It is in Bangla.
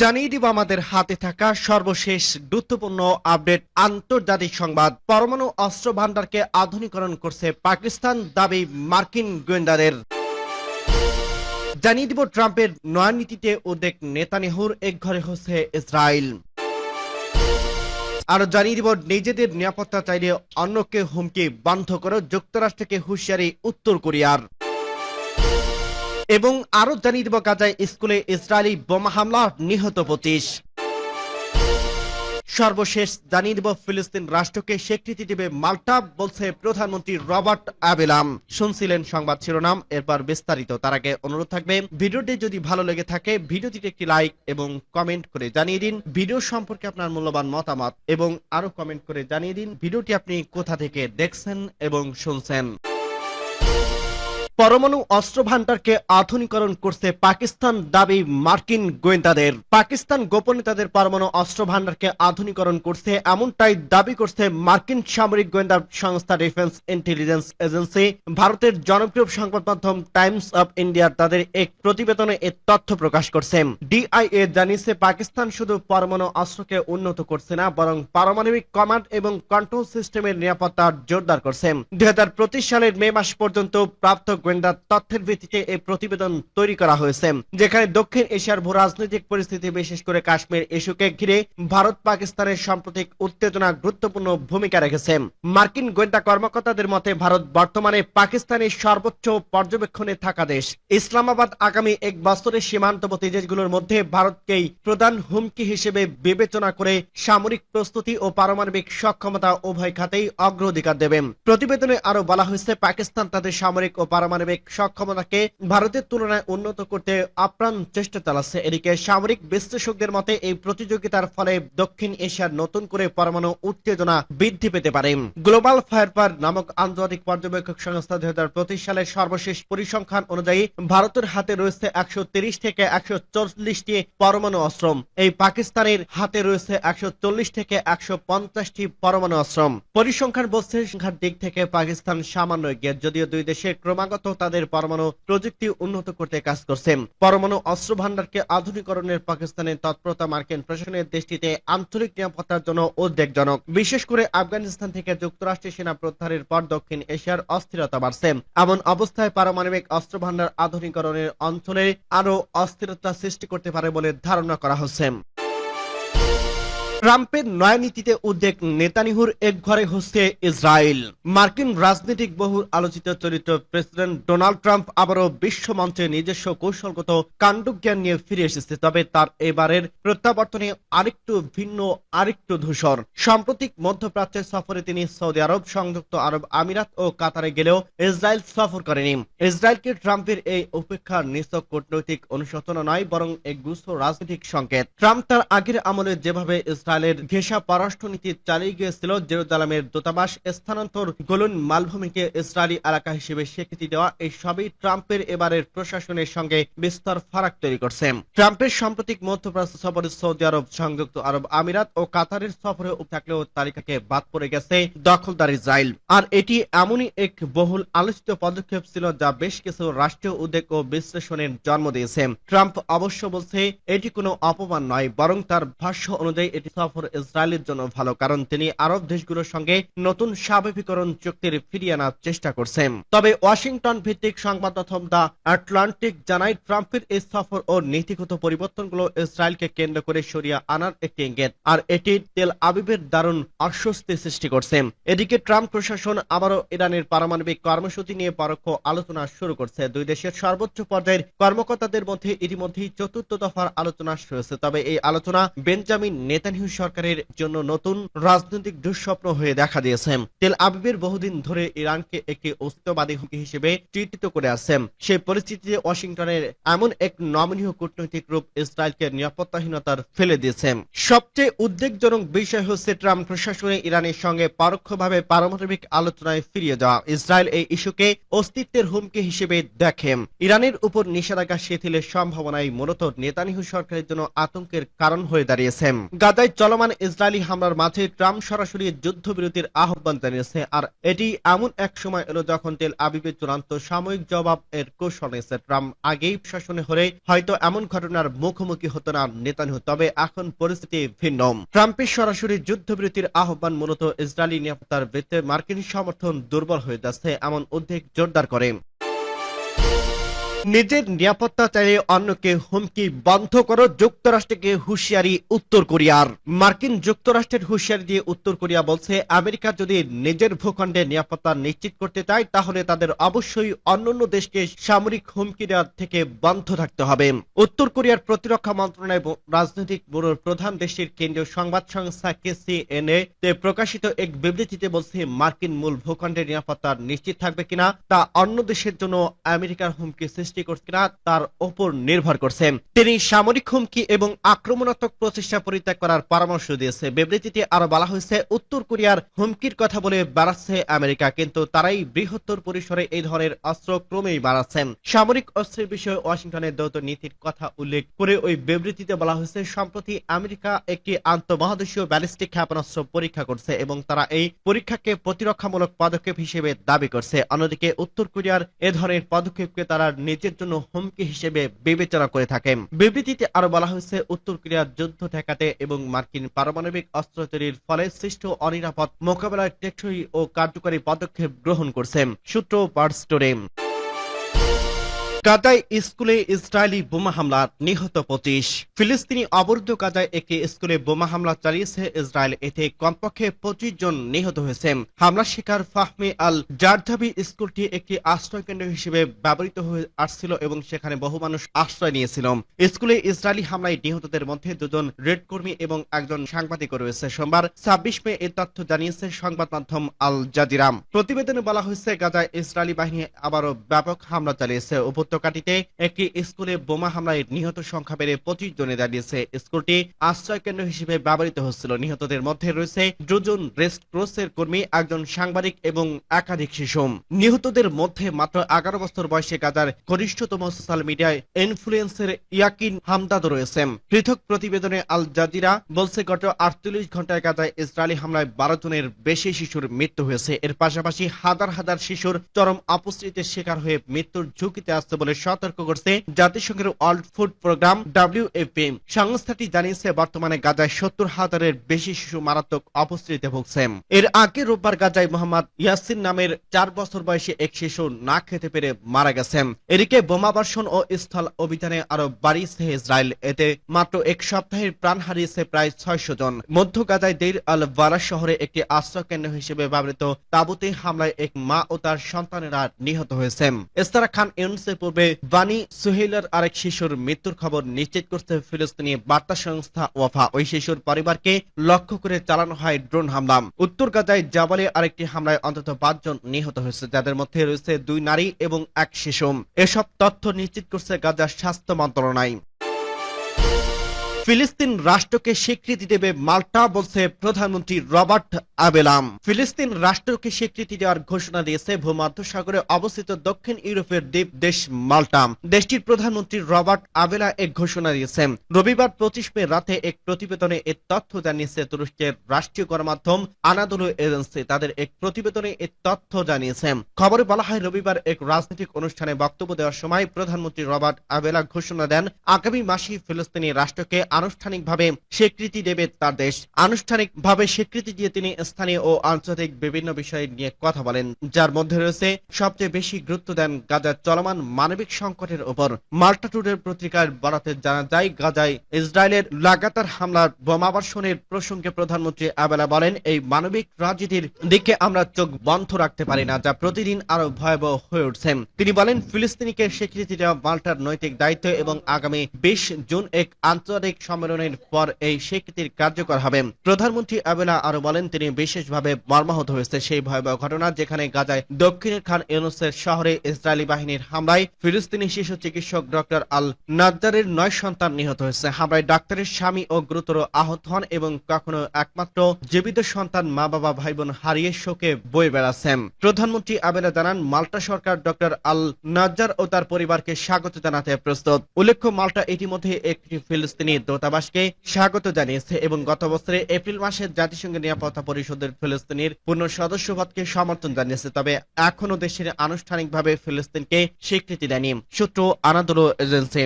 জানিয়ে দিব আমাদের হাতে থাকা সর্বশেষ গুরুত্বপূর্ণ আপডেট। আন্তর্জাতিক সংবাদ। পরমাণু অস্ত্র ভান্ডারকে আধুনিকরণ করছে পাকিস্তান, দাবি মার্কিন গোয়েন্দাদের। জানিয়ে দিব ট্রাম্পের নয়া নীতিতে উদ্বেগ নেতানিয়াহুর, একঘরে হচ্ছে ইসরায়েল। আরো জানিয়ে দিব নিজেদের নিরাপত্তা চাইলে অন্যকে হুমকি বন্ধ করে যুক্তরাষ্ট্রকে হুঁশিয়ারি উত্তর কোরিয়ার। এবং আরো জানিয়ে দিব গাজায় স্কুলে ইসরায়েলি বোমা হামলা, নিহত 25। সর্বশেষ জানিয়ে দিব ফিলিস্তিন রাষ্ট্রকে স্বীকৃতি দেবে মাল্টা, বলছে প্রধানমন্ত্রী রবার্ট আবেলাম। শুনছিলেন সংবাদ শিরোনাম, এরপর বিস্তারিত। তার আগে অনুরোধ থাকবে ভিডিওটি যদি ভালো লেগে থাকে ভিডিওটিতে একটি লাইক এবং কমেন্ট করে জানিয়ে দিন ভিডিও সম্পর্কে আপনার মূল্যবান মতামত, এবং আরো কমেন্ট করে জানিয়ে দিন ভিডিওটি আপনি কোথা থেকে দেখছেন এবং শুনছেন। পরমাণু অস্ত্র ভান্ডারকে আধুনিকরণ করছে পাকিস্তান, দাবি মার্কিন গোয়েন্দাদের। পাকিস্তান গোপনে তাদের পরমাণু অস্ত্র ভান্ডারকে আধুনিকরণ করছে, এমনটাই দাবি করছে মার্কিন সামরিক গোয়েন্দা সংস্থা ডিফেন্স ইন্টেলিজেন্স এজেন্সি। ভারতের জনপ্রিয় সংবাদ মাধ্যম টাইমস অফ ইন্ডিয়া তাদের এক প্রতিবেদনে এ তথ্য প্রকাশ করছে। ডিআইএ জানিয়েছে পাকিস্তান শুধু পরমাণু অস্ত্রকে উন্নত করছে না, বরং পারমাণবিক কমান্ড এবং কন্ট্রোল সিস্টেমের নিরাপত্তা জোরদার করছে। 2025 সালের মে মাস পর্যন্ত প্রাপ্ত গোয়েন্দা তথ্যের ভিত্তিতে এই প্রতিবেদন তৈরি করা হয়েছে, যেখানে দক্ষিণ এশিয়ার ভূ রাজনৈতিক পরিস্থিতি, বিশেষ করে কাশ্মীর ইস্যুকে ঘিরে ভারত পাকিস্তানের সাম্প্রতিক উত্তেজনা গুরুত্বপূর্ণ ভূমিকা রেখেছে। মার্কিন গোয়েন্দা কর্মকর্তাদের মতে ভারত বর্তমানে পাকিস্তানের সর্বোচ্চ পর্যবেক্ষণে থাকা দেশ। ইসলামাবাদ আগামী এক বছরের সীমান্তবর্তী দেশগুলোর মধ্যে ভারতকেই প্রধান হুমকি হিসেবে বিবেচনা করে সামরিক প্রস্তুতি ও পারমাণবিক সক্ষমতা উভয় খাতেই অগ্রাধিকার দেবে। প্রতিবেদনে আরো বলা হয়েছে পাকিস্তান তাদের সামরিক ও পারমাণবিক সক্ষমতাকে ভারতের তুলনায় উন্নত করতে আপ্রাণ চেষ্টা চালাচ্ছে। এদিকে সামরিক বিশ্লেষকদের মতে এই প্রতিযোগিতার ফলে দক্ষিণ এশিয়ার নতুন করে পরমাণু উত্তেজনা বৃদ্ধি পেতে পারে। গ্লোবাল ফায়ার নামক আন্তর্জাতিক পর্যবেক্ষক সংস্থা 2025 সালের সর্বশেষ পরিসংখ্যান অনুযায়ী ভারতের হাতে রয়েছে 130 থেকে 140টি পরমাণু অস্ত্র। এই পাকিস্তানের হাতে রয়েছে 140 থেকে 150টি পরমাণু অস্ত্র। পরিসংখ্যান বলছে সংখ্যার দিক থেকে পাকিস্তান সামান্য এগিয়ে, যদিও দুই দেশে ক্রমাগত তাদের পরমাণু প্রযুক্তি উন্নত করতে কাজ করছে। পরমাণু অস্ত্র ভান্ডারকে আধুনিকরণের পাকিস্তানের তৎপরতা মার্কিন প্রশাসনের দৃষ্টিতে আঞ্চলিক নিরাপত্তার জন্য উদ্বেগজনক। বিশেষ করে আফগানিস্তান থেকে যুক্তরাষ্ট্রের সেনা প্রত্যাহারের পর দক্ষিণ এশিয়ার অস্থিরতা বাড়ছে। এমন অবস্থায় পারমাণবিক অস্ত্র ভান্ডার আধুনিকরণের অঞ্চলে আরো অস্থিরতা সৃষ্টি করতে পারে বলে ধারণা করা হচ্ছে। ট্রাম্পের নয়া নীতিতে উদ্বেগ নেতানিয়াহুর, একঘরে হচ্ছে ইসরায়েল। মার্কিন রাজনৈতিক বহু আলোচিত চরিত্র প্রেসিডেন্ট ডোনাল্ড ট্রাম্প আবারও বিশ্ব মঞ্চে নিজস্ব কৌশলগত কাণ্ডজ্ঞান নিয়ে ফিরে এসেছে, তবে তার এবারের প্রত্যাবর্তনে আরেকটু ভিন্ন, আরেকটু ধূসর। সাম্প্রতিক মধ্যপ্রাচ্যের সফরে তিনি সৌদি আরব, সংযুক্ত আরব আমিরাত ও কাতারে গেলেও ইসরায়েল সফর করেনি। ইসরায়েলকে ট্রাম্পের এই উপেক্ষার নিছক কূটনৈতিক অনুশোচনা নয়, বরং এক গুচ্ছ রাজনৈতিক সংকেত। ট্রাম্প তার আগের আমলে যেভাবে ইসরায়েলের ঘেঁষা পররাষ্ট্রনীতি চালিয়ে গিয়েছিল, জেরুজালেমের দূতাবাস স্থানান্তর, গোলান মালভূমিকে ইসরায়েলি এলাকা হিসেবে স্বীকৃতি দেওয়া, এই সবই ট্রাম্পের এবারের প্রশাসনের সঙ্গে বিস্তর ফারাক তৈরি করছে। ট্রাম্পের সাম্প্রতিক মধ্যপ্রাচ্য সফরে সৌদি আরব, সংযুক্ত আরব আমিরাত ও কাতারের সফরে থাকলেও তালিকাকে বাদ পড়ে গেছে দখলদার ইসরায়েল। আর এটি এমনই এক বহুল আলোচিত পদক্ষেপ ছিল যা বেশ কিছু রাষ্ট্রীয় উদ্বেগ ও বিশ্লেষণের জন্ম দিয়েছে। ট্রাম্প অবশ্য বলছে এটি কোনো অপমান নয়, বরং তার ভাষ্য অনুযায়ী এটি সফর ইসরায়েলের জন্য ভালো, কারণ তিনি আরব দেশগুলোর সঙ্গে নতুন স্বাভাবিকরণ চুক্তির ফিরিয়ে আনার চেষ্টা করছেন। তবে ওয়াশিংটন ভিত্তিক সংবাদ মাধ্যম দ্য আটলান্টিক জানায় ট্রাম্পের এই সফর ও নীতিগত পরিবর্তনগুলো ইসরায়েলকে কেন্দ্র করে সরিয়ে আনার একটি ইঙ্গিত, আর এটি তেল আবিবের দারুণ অস্বস্তি সৃষ্টি করছে। এদিকে ট্রাম্প প্রশাসন আবারও ইরানের পারমাণবিক কর্মসূচি নিয়ে পরোক্ষ আলোচনা শুরু করছে। দুই দেশের সর্বোচ্চ পর্যায়ের কর্মকর্তাদের মধ্যে ইতিমধ্যেই চতুর্থ দফার আলোচনা হয়েছে, তবে এই আলোচনা বেঞ্জামিন নেতানিয়াহু সরকারের জন্য নতুন রাজনৈতিক দুঃস্বপ্ন হয়ে দেখা দিয়েছে। তেল আবিবের বহুদিন ধরে ইরানকে একটি অস্ত্রবাদী হুমকি হিসেবে চিহ্নিত করে আসছে। সেই পরিস্থিতিতে ওয়াশিংটনের এমন এক নমনীয় কূটনৈতিক রূপ ইসরায়েলকে নিরাপত্তাহীনতার ফেলে দিয়েছে। সবচেয়ে উদ্বেগজনক বিষয় হচ্ছে ট্রাম্প প্রশাসনে ইরানের সঙ্গে পরোক্ষভাবে পারমাণবিক আলোচনায় ফিরিয়ে যাওয়া। ইসরায়েল এই ইস্যুকে অস্তিত্বের হুমকি হিসেবে দেখে। ইরানের উপর নিষেধাজ্ঞা শিথিলের সম্ভাবনাই মূলত নেতানিয়াহু সরকারের জন্য আতঙ্কের কারণ হয়ে দাঁড়িয়েছে। গাজায় চলমান ইসরায়েলি হামলার মাঝে ট্রাম্প সরাসরি যুদ্ধবিরতির আহ্বান জানিয়েছে। আর এটি এমন এক সময় এলো যখন তেল আবিবের চূড়ান্ত সাময়িক জবাব এর কৌশল নিয়েছে ট্রাম্প। আগেই শাসনে হলে হয়তো এমন ঘটনার মুখোমুখি হতো না নেতানিয়াহু, তবে এখন পরিস্থিতি ভিন্ন। ট্রাম্পের সরাসরি যুদ্ধবিরতির আহ্বান মূলত ইসরায়েলি নিরাপত্তার ভিত্তিতে মার্কিন সমর্থন দুর্বল হয়ে যাচ্ছে এমন উদ্বেগ জোরদার করে। নিজের নিরাপত্তা চাইলে অন্যকে হুমকি বন্ধ করো, যুক্তরাষ্ট্রকে হুঁশিয়ারি উত্তর কোরিয়ার। মার্কিন যুক্তরাষ্ট্রের হুঁশিয়ারি দিয়ে উত্তর কোরিয়া বলছে, আমেরিকা যদি নিজের ভূখণ্ডে নিরাপত্তা নিশ্চিত করতে চায় তাহলে তাদের অবশ্যই অন্যান্য দেশকে সামরিক হুমকি দেওয়া থেকে বন্ধ থাকতে হবে। উত্তর কোরিয়ার প্রতিরক্ষা মন্ত্রণালয় রাজনৈতিক ব্যুরোর প্রধান দেশটির কেন্দ্রীয় সংবাদ সংস্থা KCNA তে প্রকাশিত এক বিবৃতিতে বলছে, মার্কিন মূল ভূখণ্ডের নিরাপত্তা নিশ্চিত থাকবে কিনা তা অন্য দেশের জন্য আমেরিকার হুমকি সৃষ্টি করছে কিনা তার উপর নির্ভর করছে। তিনি সামরিক হুমকি এবং আক্রমণাত্মক প্রচেষ্টা পরিত্যাগ করার পরামর্শ দিয়েছে। বিবৃতিতে আরো বলা হয়েছে, উত্তর কোরিয়ার হুমকির কথা বলে বাড়াচ্ছে আমেরিকা, কিন্তু তারাই বৃহত্তর পরিসরে এই ধরনের অস্ত্র ক্রমেই বাড়াচ্ছেন। সামরিক অস্ত্রের বিষয়ে ওয়াশিংটনের দ্বৈত নীতির কথা উল্লেখ করে ওই বিবৃতিতে বলা হয়েছে, সম্প্রতি আমেরিকা একটি আন্তঃমহাদেশীয় ব্যালিস্টিক ক্ষেপণাস্ত্র পরীক্ষা করছে এবং তারা এই পরীক্ষাকে প্রতিরক্ষামূলক পদক্ষেপ হিসেবে দাবি করছে। অন্যদিকে উত্তর কোরিয়ার এ ধরনের পদক্ষেপকে তারা নিজের জন্য হুমকি হিসেবে বিবেচনা করে থাকে। বিবৃতিতে আরো বলা হয়েছে, উত্তর কোরিয়ার যুদ্ধ ঠেকাতে এবং মার্কিন পারমাণবিক অস্ত্র তৈরির ফলে সৃষ্ট অনিরাপদ মোকাবেলায় টেকসই ও কার্যকরী পদক্ষেপ গ্রহণ করছে। সূত্র বার্ডস্টোরে। গাজায় স্কুলে ইসরায়েলি বোমা হামলা, নিহত 25। ফিলিস্তিনি অবরুদ্ধ গাজায় একটি স্কুলে বোমা হামলা চালিয়েছে ইসরায়েল। এতে কমপক্ষে 25 জন নিহত হয়েছে। হামলার শিকার ফাহমি আল জারদাবি স্কুলটি একটি আশ্রয় কেন্দ্র হিসেবে ব্যবহৃত হয়ে আসছিল এবং সেখানে বহু মানুষ আশ্রয় নিয়েছিল। স্কুলে ইসরায়েলি হামলায় নিহতদের মধ্যে 2 জন রেড কর্মী এবং একজন সাংবাদিক রয়েছে। সোমবার 26 মে এই তথ্য জানিয়েছে সংবাদ মাধ্যম আল জাজিরা। প্রতিবেদনে বলা হয়েছে, গাজায় ইসরায়েলি বাহিনী আবারও ব্যাপক হামলা চালিয়েছে। উপত্যকাটিতে একটি স্কুলে বোমা হামলায় নিহত সংখ্যা বেড়ে 25 জনে দাঁড়িয়েছে। স্কুলটি আশ্রয় কেন্দ্র হিসেবে ব্যবহৃত হচ্ছিল। নিহতদের মধ্যে রয়েছে 2 জন রেড ক্রসের কর্মী, একজন সাংবাদিক এবং একাধিক শিশু। নিহতদের মধ্যে মাত্র 11 বছর বয়সে গাজার ঘনিষ্ঠতম সোশ্যাল মিডিয়ায় ইনফ্লুয়েন্সার ইয়াকিন হামদাদ রয়েছে। পৃথক প্রতিবেদনে আল জাজিরা বলছে, গত 48 ঘন্টায় গাজায় ইসরায়েলি হামলায় 12 জনের বেশি শিশুর মৃত্যু হয়েছে। এর পাশাপাশি হাজার হাজার শিশুর চরম অপুষ্টিতে শিকার হয়ে মৃত্যুর ঝুঁকিতে আসছে বলে সতর্ক করছে জাতিসংঘের ওয়ার্ল্ড ফুড প্রোগ্রাম WFP। সংস্থাটি জানিয়েছে, বর্তমানে গাজায় 70,000-এর বেশি শিশু মারাত্মক অপুষ্টিতে ভুগছে। এর আগে রোববার গাজায় মোহাম্মদ ইয়াসিন নামের 4 বছর বয়সী এক শিশু না খেতে পেরে মারা গেছে। এদিকে বোমাবর্ষণ ও স্থল অভিযানে আরো বাড়িয়েছে ইসরায়েল। এতে মাত্র এক সপ্তাহের প্রাণ হারিয়েছে প্রায় 600 জন। মধ্য গাজায় দেইর আল বারা শহরে একটি আশ্রয় কেন্দ্র হিসেবে ব্যবহৃত তাঁবুতে হামলায় এক মা ও তার সন্তানেরা নিহত হয়েছে। এস্তারা খান ইউনুসের পূর্বে বানি সুহেইলের আরেক শিশুর মৃত্যুর খবর নিশ্চিত করতে ফিলিস্তিনি বার্তা সংস্থা ওয়াফা। ওই শিশুর পরিবারকে লক্ষ্য করে চালানো হয় ড্রোন হামলা। উত্তর গাজায় জাবালে আরেকটি হামলায় অন্তত 5 জন নিহত হয়েছে, যাদের মধ্যে রয়েছে 2 নারী এবং 1 শিশু। এসব তথ্য নিশ্চিত করছে গাজার স্বাস্থ্য মন্ত্রণালয়। ফিলিস্তিন রাষ্ট্রকে স্বীকৃতি দেবে মাল্টা, বলছে প্রধানমন্ত্রী রবার্ট আবেলাম। ফিলিস্তিন রাষ্ট্রকে স্বীকৃতি দেওয়ার ঘোষণা দিয়েছে ভূমধ্যসাগরে অবস্থিত দক্ষিণ ইউরোপের দ্বীপ দেশ মাল্টা। দেশটির প্রধানমন্ত্রী রবার্ট আবেলা এক ঘোষণা দিয়েছেন। রবিবার 25 মে রাতে এক প্রতিবেদনে এ তথ্য জানিয়েছে তুরস্কের রাষ্ট্রীয় গণমাধ্যম আনাদোলু এজেন্সি। তাদের এক প্রতিবেদনে এ তথ্য জানিয়েছে। খবরে বলা হয়, রবিবার এক রাজনৈতিক অনুষ্ঠানে বক্তব্য দেওয়ার সময় প্রধানমন্ত্রী রবার্ট আবেলা ঘোষণা দেন, আগামী মাসে ফিলিস্তিনি রাষ্ট্রকে আনুষ্ঠানিকভাবে স্বীকৃতি দেবে তার দেশ। আনুষ্ঠানিকভাবে স্বীকৃতি দিয়ে তিনি স্থানীয় ও আন্তর্জাতিক বিভিন্ন বিষয় নিয়ে কথা বলেন, যার মধ্যে রয়েছে সবচেয়ে বেশি গুরুত্ব দেন গাজার চলমান মানবিক সংকটের উপর। মাল্টা টুডের পত্রিকার বরাতে জানা যায়, গাজায় ইসরায়েলের লাগাতার হামলার বোমাবর্ষণের প্রসঙ্গে প্রধানমন্ত্রী আবেলা বলেন, এই মানবিক রাজনীতির দিকে আমরা চোখ বন্ধ রাখতে পারি না, যা প্রতিদিন আরো ভয়াবহ হয়ে উঠছে। তিনি বলেন, ফিলিস্তিনিকে স্বীকৃতি দেওয়া মাল্টার নৈতিক দায়িত্ব এবং আগামী 20 জুন এক আন্তর্জাতিক সম্মেলনের পর এই স্বীকৃতির কার্যকর হবে। প্রধানমন্ত্রী আবেলা আরো বলেন, তিনি বিশেষভাবে মর্মাহত হয়েছে সেই ভয়াবহ ঘটনা যেখানে গাজায় দক্ষিণের খান ইউনুসের শহরে ইসরায়েলি বাহিনীর হামলায় ফিলিস্তিনি শিশু চিকিৎসক ডক্টর আল নাজ্জারের 9 সন্তান নিহত হয়েছে। হামলায় ডাক্তারের স্বামী ও গুরুতর আহত হন এবং কখনো একমাত্র জীবিত সন্তান মা বাবা ভাই বোন হারিয়ে শোকে বয়ে বেড়াচ্ছেন। প্রধানমন্ত্রী আবেলা জানান, মাল্টা সরকার ডক্টর আল নাজ্জার ও তার পরিবারকে স্বাগত জানাতে প্রস্তুত। উল্লেখ্য, মাল্টা ইতিমধ্যে একটি ফিলিস্তিনি দূতাবাসকে স্বাগত জানিয়েছে এবং গত বছরে এপ্রিল মাসে জাতিসংঘের নিরাপত্তা পরিষদের ফিলিস্তিনের পূর্ণ সদস্যপদকে সমর্থন জানিয়েছে, তবে এখনো দেশের আনুষ্ঠানিকভাবে ফিলিস্তিনকে স্বীকৃতি দেয়নি। সূত্র আনাদোলো এজেন্সি।